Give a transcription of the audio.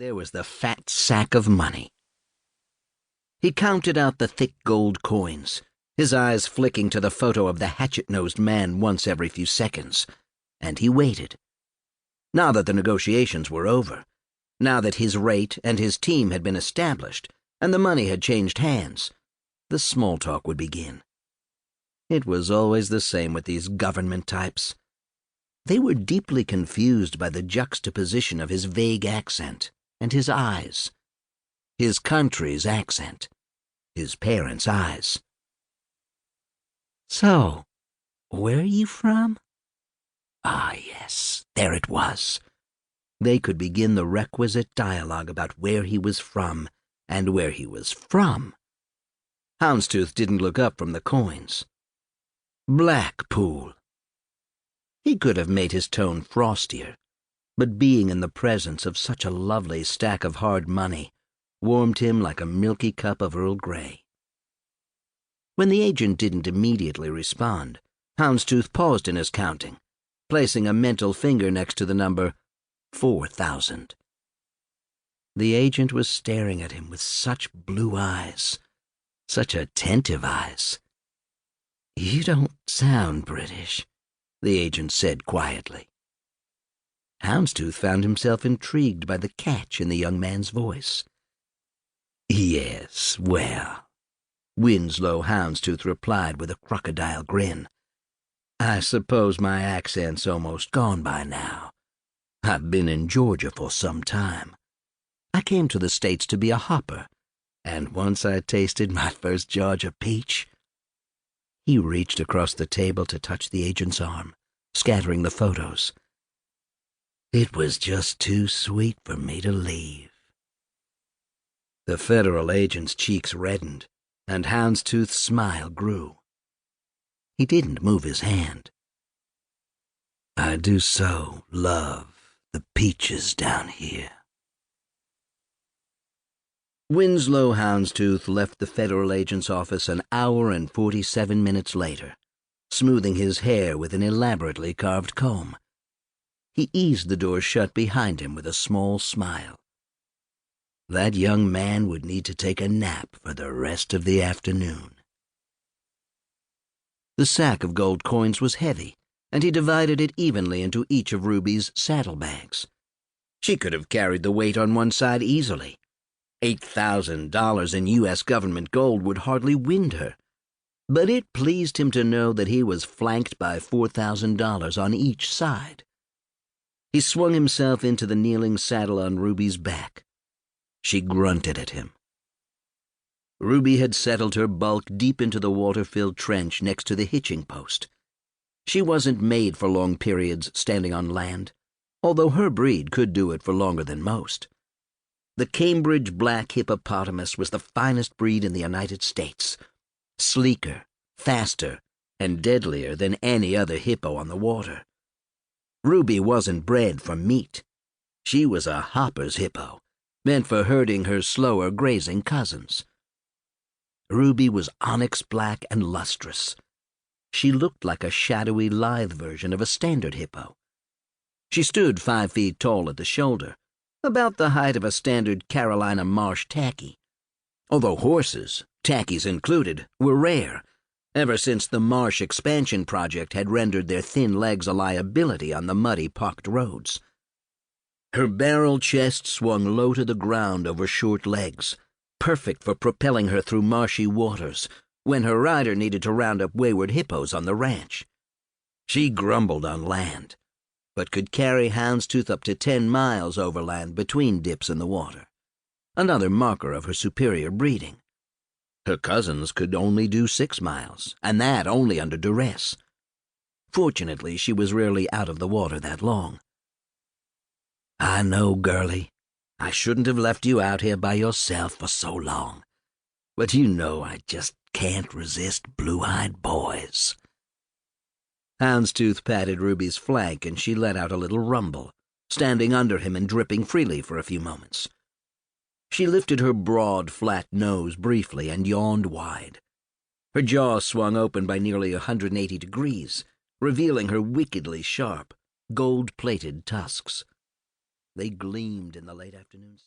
there was the fat sack of money. He counted out the thick gold coins, his eyes flicking to the photo of the hatchet-nosed man once every few seconds, and he waited. Now that the negotiations were over, now that his rate and his team had been established, and the money had changed hands, the small talk would begin. It was always the same with these government types. They were deeply confused by the juxtaposition of his vague accent and his eyes. His country's accent, his parents' eyes. "So, where are you from?" Ah, yes, there it was. They could begin the requisite dialogue about where he was from and where he was from. Houndstooth didn't look up from the coins. Blackpool. He could have made his tone frostier, but being in the presence of such a lovely stack of hard money warmed him like a milky cup of Earl Grey. When the agent didn't immediately respond, Houndstooth paused in his counting, placing a mental finger next to the number 4,000. The agent was staring at him with such blue eyes, such attentive eyes. "You don't sound British," the agent said quietly. Houndstooth found himself intrigued by the catch in the young man's voice. "Yes, well," Winslow Houndstooth replied with a crocodile grin. "I suppose my accent's almost gone by now. I've been in Georgia for some time. I came to the States to be a hopper, and once I tasted my first Georgia peach—" He reached across the table to touch the agent's arm, scattering the photos. "It was just too sweet for me to leave." The federal agent's cheeks reddened, and Houndstooth's smile grew. He didn't move his hand. "I do so love the peaches down here." Winslow Houndstooth left the federal agent's office an hour and 47 minutes later, smoothing his hair with an elaborately carved comb. He eased the door shut behind him with a small smile. That young man would need to take a nap for the rest of the afternoon. The sack of gold coins was heavy, and he divided it evenly into each of Ruby's saddlebags. She could have carried the weight on one side easily. $8,000 in U.S. government gold would hardly wind her, but it pleased him to know that he was flanked by $4,000 on each side. He swung himself into the kneeling saddle on Ruby's back. She grunted at him. Ruby had settled her bulk deep into the water-filled trench next to the hitching post. She wasn't made for long periods standing on land, although her breed could do it for longer than most. The Cambridge black hippopotamus was the finest breed in the United States, sleeker, faster, and deadlier than any other hippo on the water. Ruby wasn't bred for meat. She was a hopper's hippo, meant for herding her slower grazing cousins. Ruby was onyx black and lustrous. She looked like a shadowy, lithe version of a standard hippo. She stood 5 feet tall at the shoulder, about the height of a standard Carolina marsh tacky. Although horses, tackies included, were rare, ever since the marsh expansion project had rendered their thin legs a liability on the muddy, pocked roads. Her barrel chest swung low to the ground over short legs, perfect for propelling her through marshy waters when her rider needed to round up wayward hippos on the ranch. She grumbled on land, but could carry Houndstooth up to 10 miles overland between dips in the water, another marker of her superior breeding. Her cousins could only do 6 miles, and that only under duress. Fortunately, she was rarely out of the water that long. "I know, girlie, I shouldn't have left you out here by yourself for so long, but you know I just can't resist blue-eyed boys." Houndstooth patted Ruby's flank, and she let out a little rumble, standing under him and dripping freely for a few moments. She lifted her broad, flat nose briefly and yawned wide. Her jaw swung open by nearly 180 degrees, revealing her wickedly sharp, gold-plated tusks. They gleamed in the late afternoon.